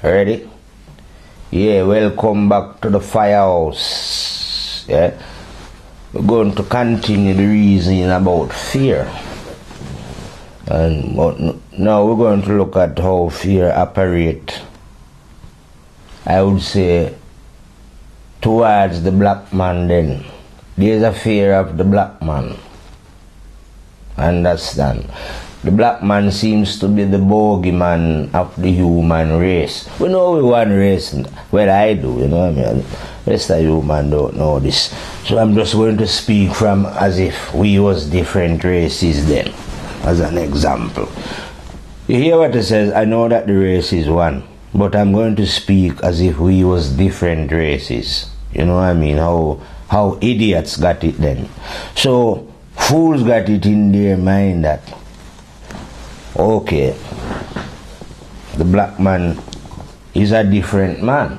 Ready? Yeah, welcome back to the firehouse. Yeah, we're going to continue the reasoning about fear. And now we're going to look at how fear operates, I would say, towards the black man then. There's a fear of the black man. Understand? The black man seems to be the bogeyman of the human race. We know we one race. Well, I do, you know what I mean? The rest of human don't know this. So I'm just going to speak from as if we was different races then, as an example. You hear what it says? I know that the race is one, but I'm going to speak as if we was different races. You know what I mean? How idiots got it then. So fools got it in their mind that, okay, the black man is a different man.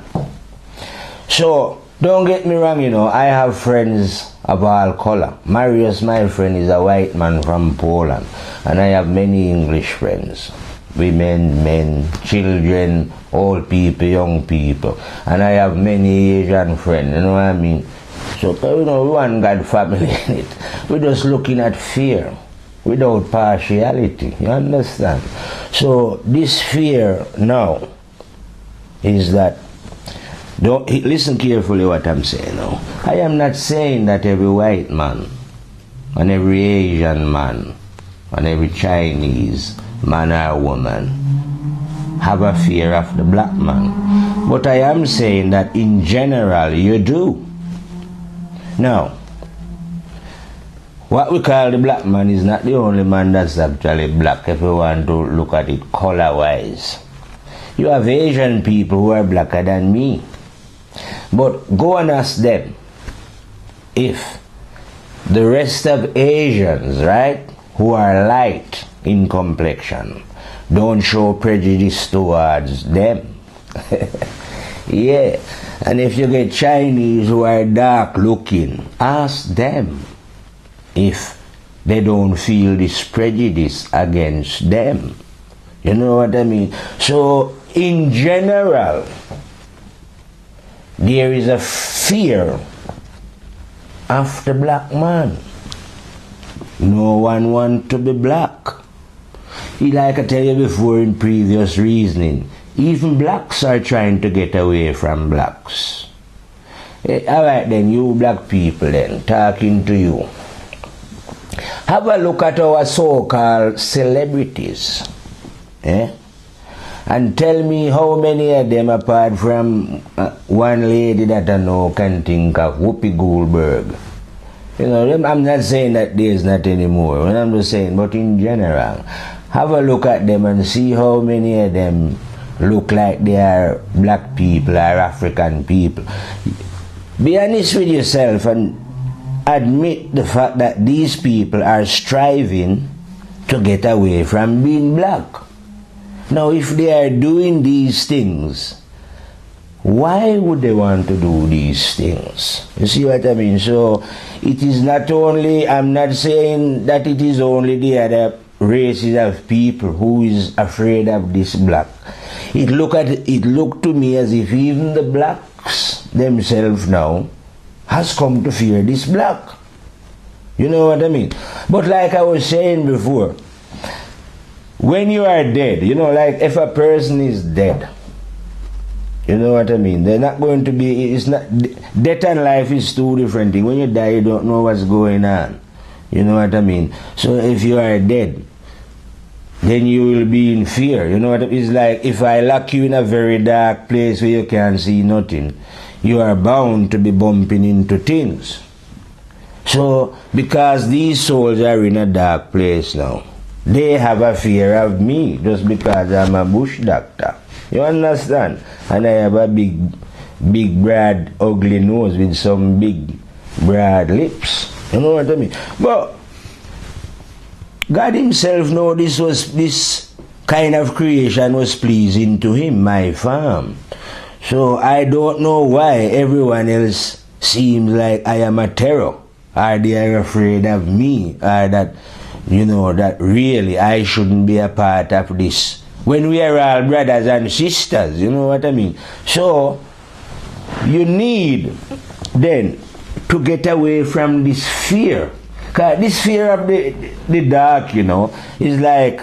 So don't get me wrong, you know, I have friends of all color. Marius, my friend, is a white man from Poland, and I have many English friends. Women, men, children, old people, young people, and I have many Asian friends, you know what I mean? So, you know, we want God family in it. We're just looking at fear without partiality, you understand? So this fear now is that, don't listen carefully what I'm saying now. I am not saying that every white man and every Asian man and every Chinese man or woman have a fear of the black man, but I am saying that in general you do. Now, what we call the black man is not the only man that's actually black, if you want to look at it color-wise. You have Asian people who are blacker than me. But go and ask them if the rest of Asians, right, who are light in complexion, don't show prejudice towards them. Yeah. And if you get Chinese who are dark looking, ask them if they don't feel this prejudice against them. You know what I mean? So in general, there is a fear of the black man. No one wants to be black. Like I tell you before in previous reasoning, even blacks are trying to get away from blacks. Alright then, you black people then, talking to you. Have a look at our so-called celebrities. And tell me how many of them, apart from one lady that I know can think of, Whoopi Goldberg. You know, I'm not saying that there's not anymore. I'm just saying, but in general, have a look at them and see how many of them look like they are black people or African people. Be honest with yourself and admit the fact that these people are striving to get away from being black. Now, if they are doing these things, why would they want to do these things? You see what I mean? So, it is not only, I'm not saying that it is only the other races of people who is afraid of this black. It looked to me as if even the blacks themselves now has come to fear this black. You know what I mean? But like I was saying before, when you are dead, you know, like if a person is dead, you know what I mean? They're not going to be, it's not, death and life is two different things. When you die, you don't know what's going on. You know what I mean? So if you are dead, then you will be in fear. You know what I mean? It's like if I lock you in a very dark place where you can't see nothing, you are bound to be bumping into things. So, because these souls are in a dark place now, they have a fear of me just because I'm a bush doctor. You understand? And I have a big, broad, ugly nose with some big, broad lips. You know what I mean? But God himself know this kind of creation was pleasing to him, my farm. So I don't know why everyone else seems like I am a terror, or they are afraid of me, or that, you know, that really I shouldn't be a part of this when we are all brothers and sisters, you know what I mean? So, you need then to get away from this fear. Because this fear of the dark, you know, is like,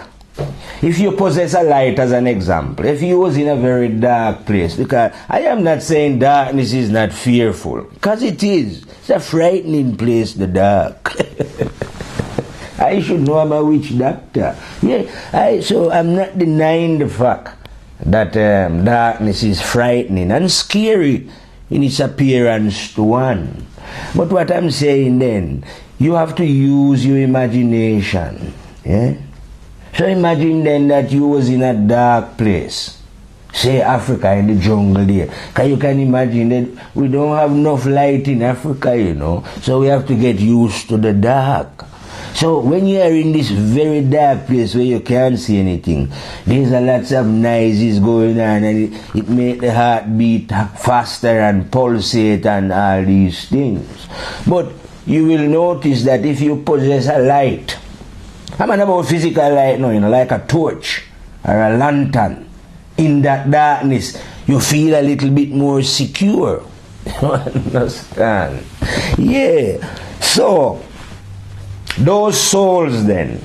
if you possess a light as an example, if you was in a very dark place, because I am not saying darkness is not fearful, because it is. It's a frightening place, the dark. I should know I'm a witch doctor. Yeah, so I'm not denying the fact that darkness is frightening and scary in its appearance to one. But what I'm saying then, you have to use your imagination. Yeah? So imagine then that you was in a dark place, say Africa, in the jungle there. Because you can imagine that we don't have enough light in Africa, you know. So we have to get used to the dark. So when you are in this very dark place where you can't see anything, there's a lots of noises going on, and it makes the heart beat faster and pulsate and all these things. But you will notice that if you possess a light, I'm not about physical light now, you know, like a torch or a lantern, in that darkness, you feel a little bit more secure. You understand? Yeah. So, those souls then,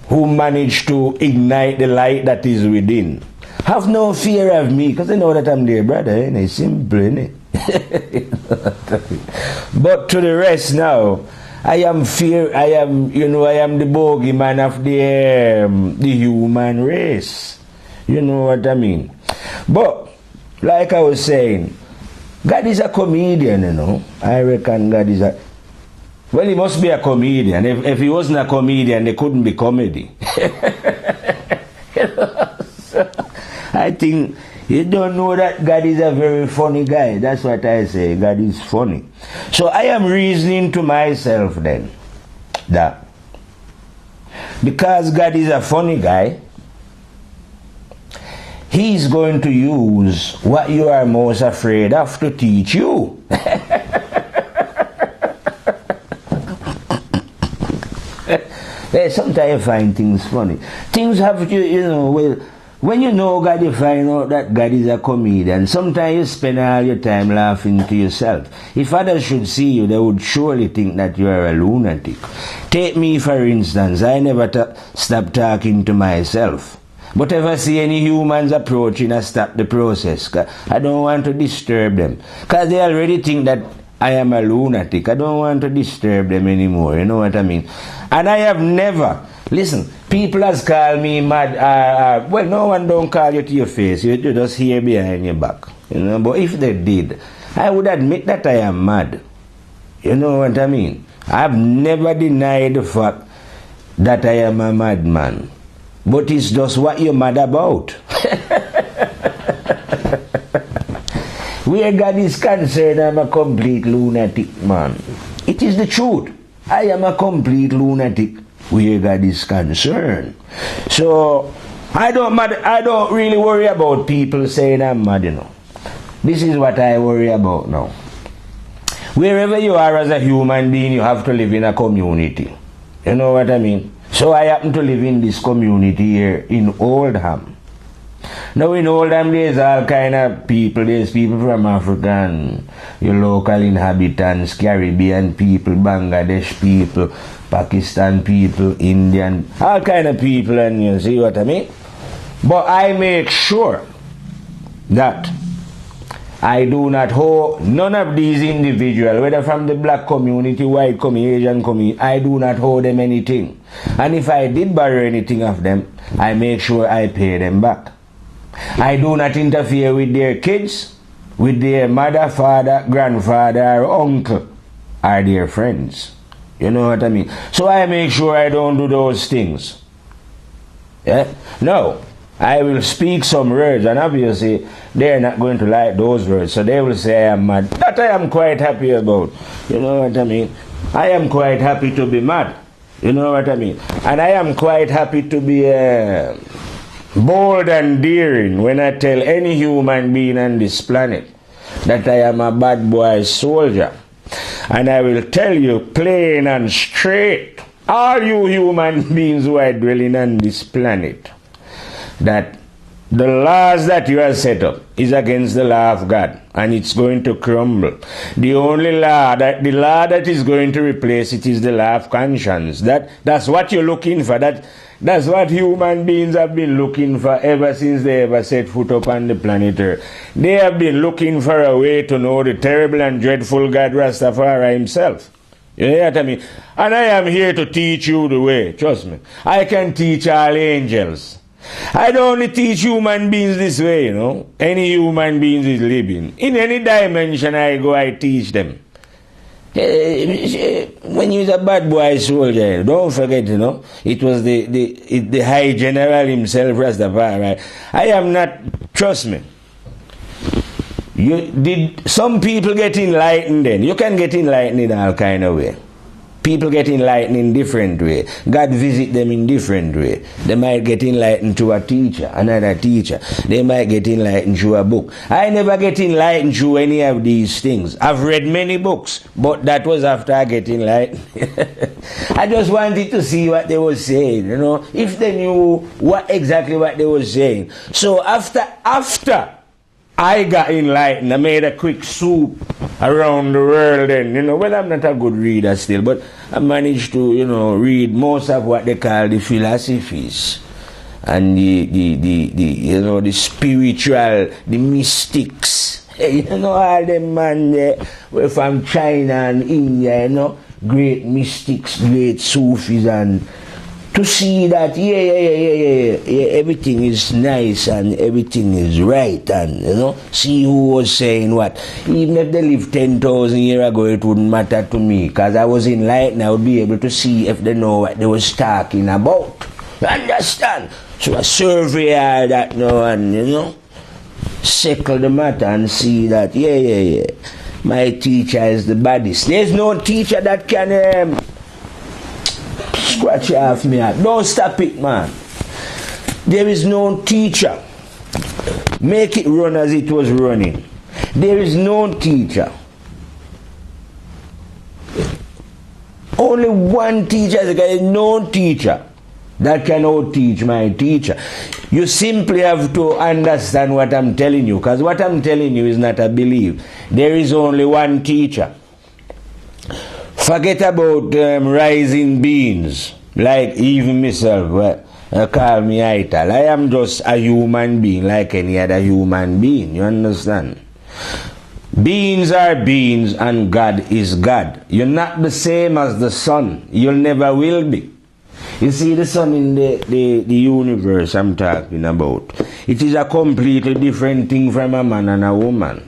who manage to ignite the light that is within, have no fear of me, because they know that I'm their brother, and it's simple, innit? But to the rest now, I am the bogeyman of the human race. You know what I mean? But, like I was saying, God is a comedian, you know. I reckon God is a... Well, he must be a comedian. If he wasn't a comedian, there couldn't be comedy. I think you don't know that God is a very funny guy. That's what I say. God is funny. So I am reasoning to myself then that because God is a funny guy, He's going to use what you are most afraid of to teach you. Sometimes I find things funny. Things have to, you know, well, when you know God, you find out that God is a comedian. Sometimes you spend all your time laughing to yourself. If others should see you, they would surely think that you are a lunatic. Take me, for instance. I never stop talking to myself. But if I see any humans approaching, I stop the process. I don't want to disturb them. Because they already think that I am a lunatic. I don't want to disturb them anymore. You know what I mean? And I have never... Listen, people has called me mad. Well, no one don't call you to your face. You just hear behind your back. You know? But if they did, I would admit that I am mad. You know what I mean? I've never denied the fact that I am a madman. But it's just what you're mad about. Where God is concerned, I'm a complete lunatic, man. It is the truth. I am a complete lunatic where God is concerned. So, I don't really worry about people saying I'm mad, you know. This is what I worry about now. Wherever you are as a human being, you have to live in a community. You know what I mean? So I happen to live in this community here in Oldham. Now in Oldham there's all kind of people. There's people from Africa and your local inhabitants, Caribbean people, Bangladesh people, Pakistan people, Indian, all kind of people, and you see what I mean? But I make sure that I do not owe none of these individuals, whether from the black community, white community, Asian community, I do not owe them anything. And if I did borrow anything of them, I make sure I pay them back. I do not interfere with their kids, with their mother, father, grandfather, or uncle, or their friends. You know what I mean? So I make sure I don't do those things. Yeah? No. I will speak some words, and obviously they're not going to like those words, so they will say I am mad. That I am quite happy about. You know what I mean? I am quite happy to be mad. You know what I mean? And I am quite happy to be bold and daring when I tell any human being on this planet that I am a bad boy soldier. And I will tell you plain and straight, all you human beings who are dwelling on this planet, that the laws that you have set up is against the law of God, and it's going to crumble. The only law that is going to replace it is the law of conscience. That's what you're looking for. That's what human beings have been looking for ever since they ever set foot upon the planet Earth. They have been looking for a way to know the terrible and dreadful God Rastafari himself. You know what I mean? And I am here to teach you the way. Trust me. I can teach all angels. I don't only teach human beings this way, you know. Any human beings is living. In any dimension I go, I teach them. When you was a bad boy soldier, don't forget, you know, it was the high general himself, Rastafari. I am not, trust me. Did some people get enlightened then? You can get enlightened in all kind of way. People get enlightened in different way. God visit them in different way. They might get enlightened through a teacher, another teacher. They might get enlightened through a book. I never get enlightened through any of these things. I've read many books, but that was after I get enlightened. I just wanted to see what they were saying, you know, if they knew exactly what they were saying. So after I got enlightened, I made a quick swoop around the world and, you know, well, I'm not a good reader still, but I managed to, you know, read most of what they call the philosophies and you know, the spiritual, the mystics. You know, all them man there, we're from China and India, you know, great mystics, great Sufis, and to see that, everything is nice and everything is right, and, you know, see who was saying what. Even if they lived 10,000 years ago, it wouldn't matter to me, because I was enlightened. I would be able to see if they know what they was talking about. You understand? So I survey all that now and, you know, circle the matter and see that, my teacher is the baddest. There's no teacher that can scratch off me out. Don't stop it, man. There is no teacher. Make it run as it was running. There is no teacher. Only one teacher. There is no teacher that can out-teach my teacher. You simply have to understand what I'm telling you, because what I'm telling you is not a belief. There is only one teacher. Forget about rising beings, like even myself, call me Ital. I am just a human being like any other human being, you understand? Beings are beings and God is God. You're not the same as the sun. You never will be. You see the sun in the universe I'm talking about. It is a completely different thing from a man and a woman.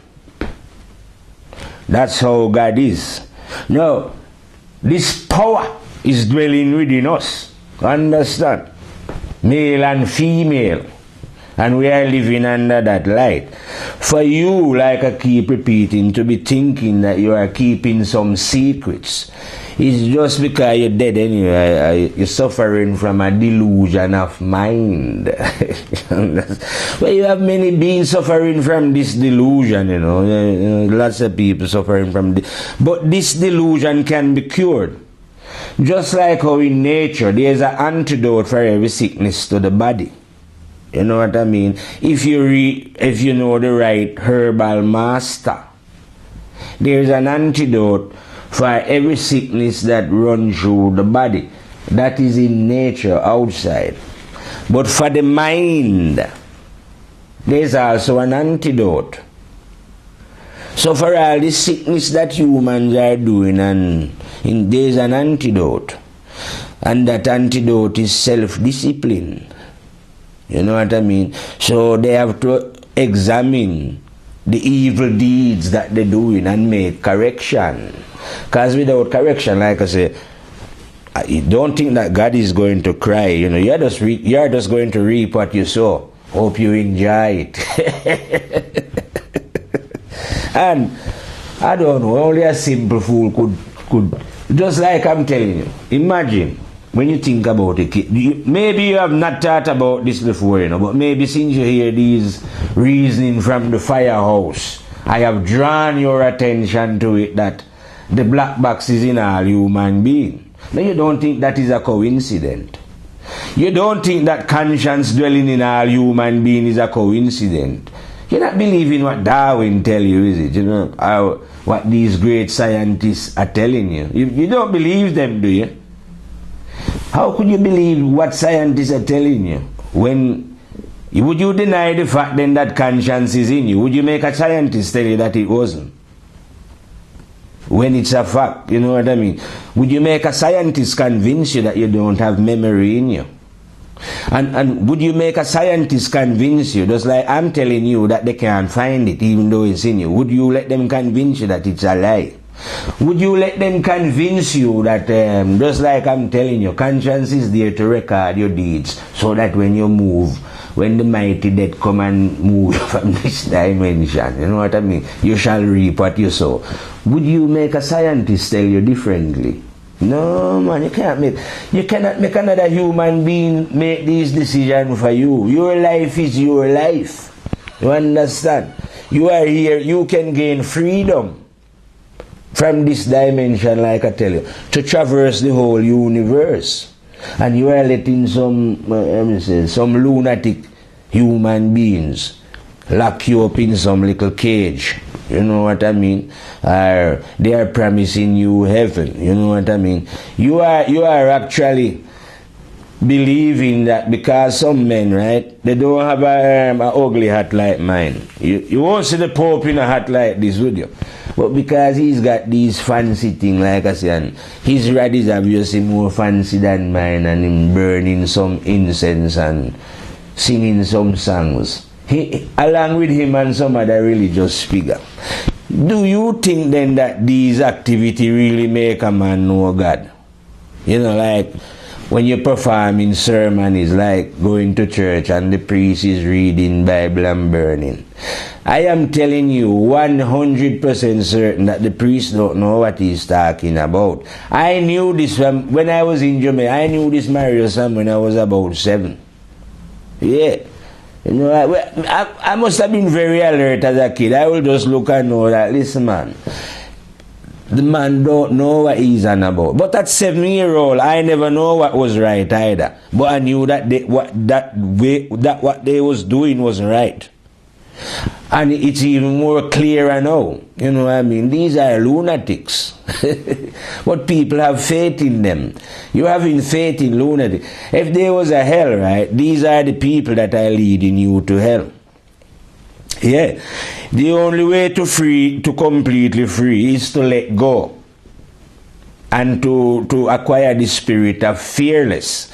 That's how God is. Now, this power is dwelling within us. Understand? Male and female. And we are living under that light. For you, like I keep repeating, to be thinking that you are keeping some secrets, it's just because you're dead anyway. You're suffering from a delusion of mind. Well, you have many beings suffering from this delusion, you know. Lots of people suffering from this. But this delusion can be cured. Just like how in nature, there's an antidote for every sickness to the body. You know what I mean? If you know the right herbal master, there's an antidote for every sickness that runs through the body. That is in nature, outside. But for the mind, there's also an antidote. So for all the sickness that humans are doing, there's an antidote. And that antidote is self-discipline. You know what I mean? So they have to examine the evil deeds that they're doing and make correction. Because without correction, like I say, I don't think that God is going to cry. You know, you're just going to reap what you sow. Hope you enjoy it. And I don't know, only a simple fool could just like I'm telling you. Imagine when you think about it. Maybe you have not thought about this before, you know, but maybe since you hear these reasoning from the firehouse, I have drawn your attention to it that the black box is in all human being. Now you don't think that is a coincidence. You don't think that conscience dwelling in all human beings is a coincidence. You're not believing what Darwin tell you, is it? You know, what these great scientists are telling you. You don't believe them, do you? How could you believe what scientists are telling you? When would you deny the fact then that conscience is in you? Would you make a scientist tell you that it wasn't? When it's a fact, you know what I mean? Would you make a scientist convince you that you don't have memory in you? And would you make a scientist convince you, just like I'm telling you that they can't find it even though it's in you? Would you let them convince you that it's a lie? Would you let them convince you that, just like I'm telling you, conscience is there to record your deeds so that when you move, when the mighty dead come and move from this dimension, you know what I mean? You shall reap what you sow. Would you make a scientist tell you differently? No, man, you cannot make another human being make these decisions for you. Your life is your life. You understand? You are here, you can gain freedom from this dimension, like I tell you, to traverse the whole universe. And you are letting some lunatic human beings lock you up in some little cage. You know what I mean? They are promising you heaven. You know what I mean? You are actually believing that because some men, right, they don't have a ugly hat like mine. You won't see the Pope in a hat like this, would you? But because he's got these fancy things, like I said, his rod is obviously more fancy than mine, and him burning some incense and singing some songs. Along with him and some other religious figure. Do you think then that these activities really make a man know God? You know, like when you perform in sermon is like going to church and the priest is reading Bible and burning. I am telling you 100% certain that the priest don't know what he's talking about. I knew this when I was in Jamaica. I knew this Mario Sam when I was about 7. Yeah. You know, I must have been very alert as a kid. I will just look and know that, listen, man, the man don't know what he's on about. But at 7-year-old, I never know what was right either. But I knew that what they was doing was right. And it's even more clearer now. You know what I mean? These are lunatics. But people have faith in them. You're having faith in lunatics. If there was a hell, right, these are the people that are leading you to hell. Yeah. The only way to completely free is to let go. And to acquire the spirit of fearless.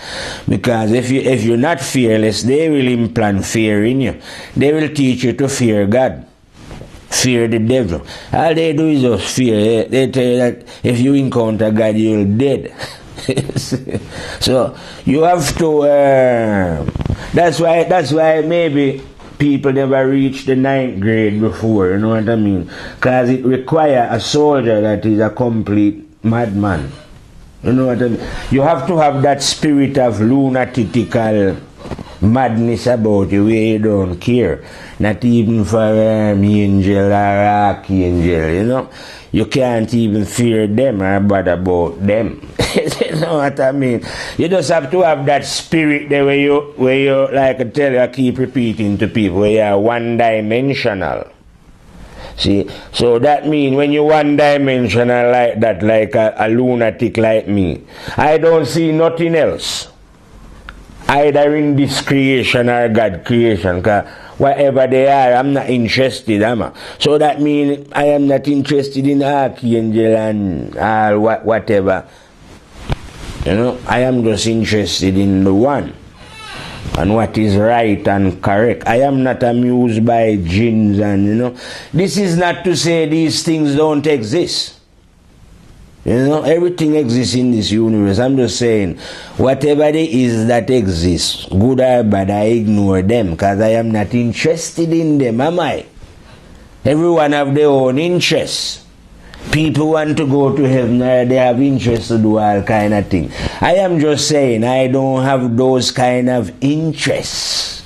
Because if you're not fearless, they will implant fear in you. They will teach you to fear God. Fear the devil. All they do is just fear. They tell you that if you encounter God, you're dead. So you have to that's why maybe people never reach the 9th grade before, you know what I mean? Because it requires a soldier that is a complete madman. You know what I mean? You have to have that spirit of lunatical madness about you where you don't care. Not even for angel or archangel, you know? You can't even fear them or bother about them. You know what I mean? You just have to have that spirit there where you like I tell you, I keep repeating to people, where you are one-dimensional. See, so that means when you're one-dimensional like that, like a lunatic like me, I don't see nothing else, either in this creation or God creation, because whatever they are, I'm not interested, am I? So that means I am not interested in archangel and whatever. You know, I am just interested in the one. And what is right and correct. I am not amused by jinns and, you know. This is not to say these things don't exist. You know, everything exists in this universe. I'm just saying, whatever there is that exists, good or bad, I ignore them because I am not interested in them, am I? Everyone have their own interests. People want to go to heaven, or they have interest to do all kind of things. I am just saying, I don't have those kind of interests.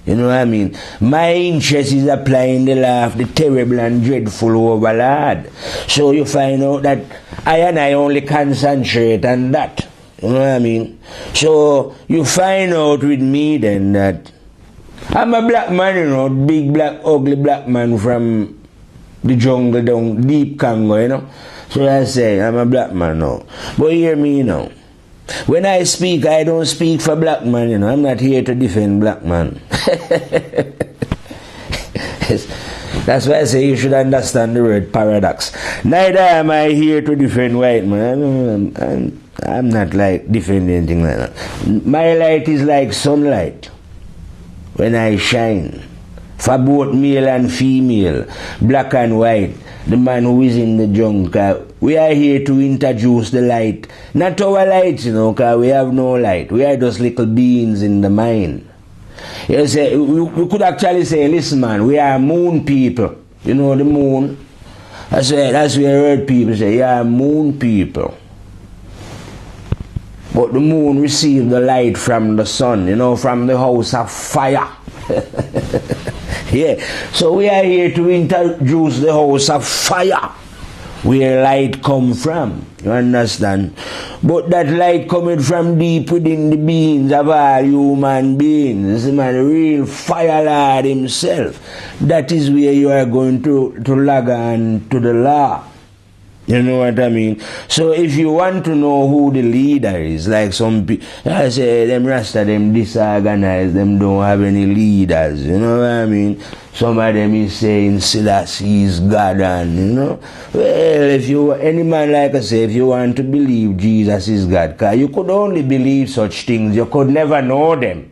You know what I mean? My interest is applying the law of the terrible and dreadful overlord. So you find out that I only concentrate on that. You know what I mean? So you find out with me then that I'm a black man, you know, big black, ugly black man from the jungle down deep Congo, you know. So I say I'm a black man now. But hear me now. When I speak, I don't speak for black man, you know. I'm not here to defend black man. That's why I say you should understand the word paradox. Neither am I here to defend white man. I'm not like defending anything like that. My light is like sunlight when I shine. For both male and female, black and white, the man who is in the jungle. We are here to introduce the light. Not our light, you know, because we have no light. We are just little beings in the mind. You say, we could actually say, listen man, we are moon people. You know the moon? That's where I heard people say, yeah, moon people. But the moon received the light from the sun, you know, from the house of fire. Yeah. So we are here to introduce the house of fire, where light come from. You understand? But that light coming from deep within the beings of all human beings. This man, the real fire lord himself. That is where you are going to log on to the law. You know what I mean? So if you want to know who the leader is, like some people, I say them Rasta, them disorganized, them don't have any leaders. You know what I mean? Some of them is saying Selassie is God, and you know. Well, if you, any man like I say, if you want to believe Jesus is God, because you could only believe such things, you could never know them.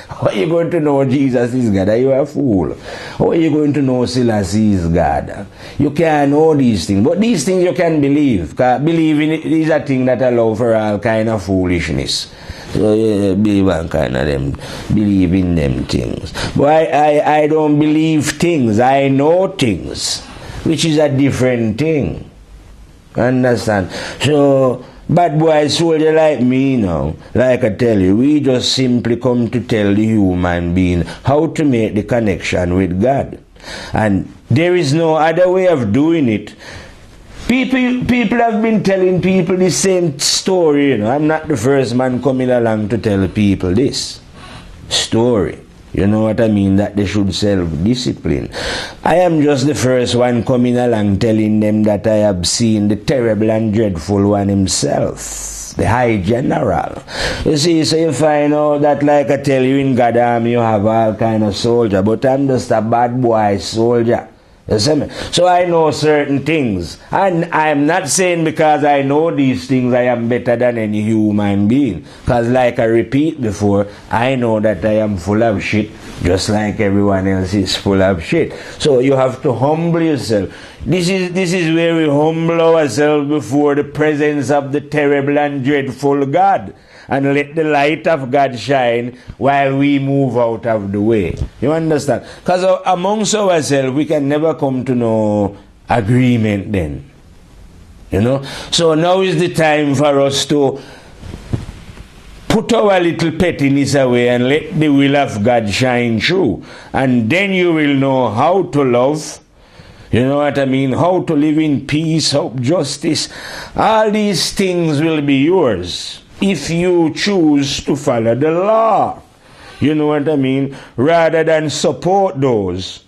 How are you going to know Jesus is God? Are you a fool? How are you going to know Selassie is God? You can't know these things. But these things you can believe. Because believing it is a thing that allow for all kind of foolishness. So you believe in kind of them, believe in them things. But I don't believe things. I know things. Which is a different thing. Understand? So bad boy soldier like me now, like I tell you, we just simply come to tell the human being how to make the connection with God. And there is no other way of doing it. People have been telling people the same story, you know. I'm not the first man coming along to tell people this story. You know what I mean? That they should self-discipline. I am just the first one coming along telling them that I have seen the terrible and dreadful one himself, the High General. You see, so you find out that, like I tell you, in God Army you have all kind of soldier, but I'm just a bad boy soldier. You see me? So I know certain things. And I'm not saying because I know these things I am better than any human being. Because like I repeat before, I know that I am full of shit, just like everyone else is full of shit. So you have to humble yourself. This is where we humble ourselves before the presence of the terrible and dreadful God. And let the light of God shine while we move out of the way. You understand? Because amongst ourselves, we can never come to no agreement then. You know? So now is the time for us to put our little pettiness away and let the will of God shine through. And then you will know how to love. You know what I mean? How to live in peace, hope, justice. All these things will be yours if you choose to follow the law. You know what I mean? Rather than support those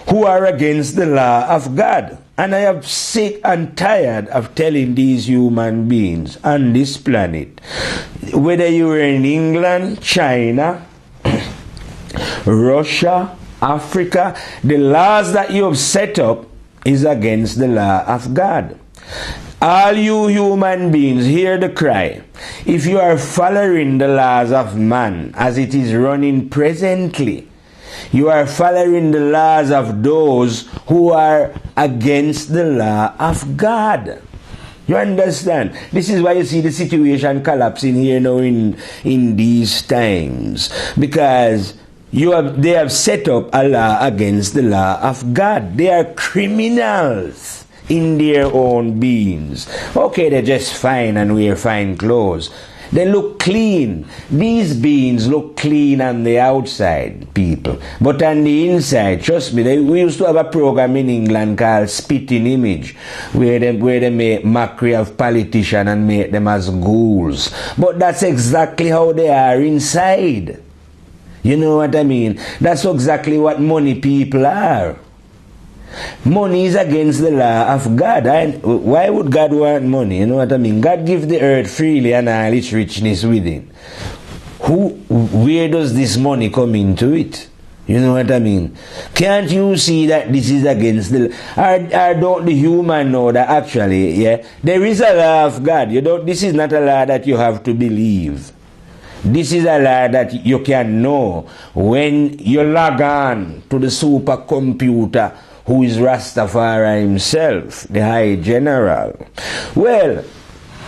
who are against the law of God. And I am sick and tired of telling these human beings on this planet, whether you are in England, China, Russia, Africa, the laws that you have set up is against the law of God. All you human beings, hear the cry. If you are following the laws of man as it is running presently, you are following the laws of those who are against the law of God. You understand? This is why you see the situation collapsing here now in these times. Because they have set up a law against the law of God. They are criminals in their own beings. Okay, they're just fine and wear fine clothes. They look clean. These beans look clean on the outside, people. But on the inside, trust me, we used to have a program in England called Spitting Image, where they make mockery of politicians and make them as ghouls. But that's exactly how they are inside. You know what I mean? That's exactly what money people are. Money is against the law of God. Why would God want money? You know what I mean? God gives the earth freely and all its richness within. Where does this money come into it? You know what I mean? Can't you see that this is against the law? Or don't the human know that actually, yeah, there is a law of God. This is not a law that you have to believe. This is a law that you can know when you log on to the supercomputer, who is Rastafari himself, the High General. Well,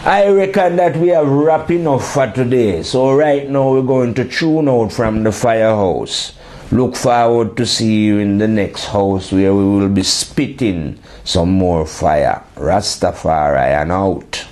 I reckon that we have wrapped enough for today. So right now we're going to tune out from the firehouse. Look forward to see you in the next house where we will be spitting some more fire. Rastafari and out.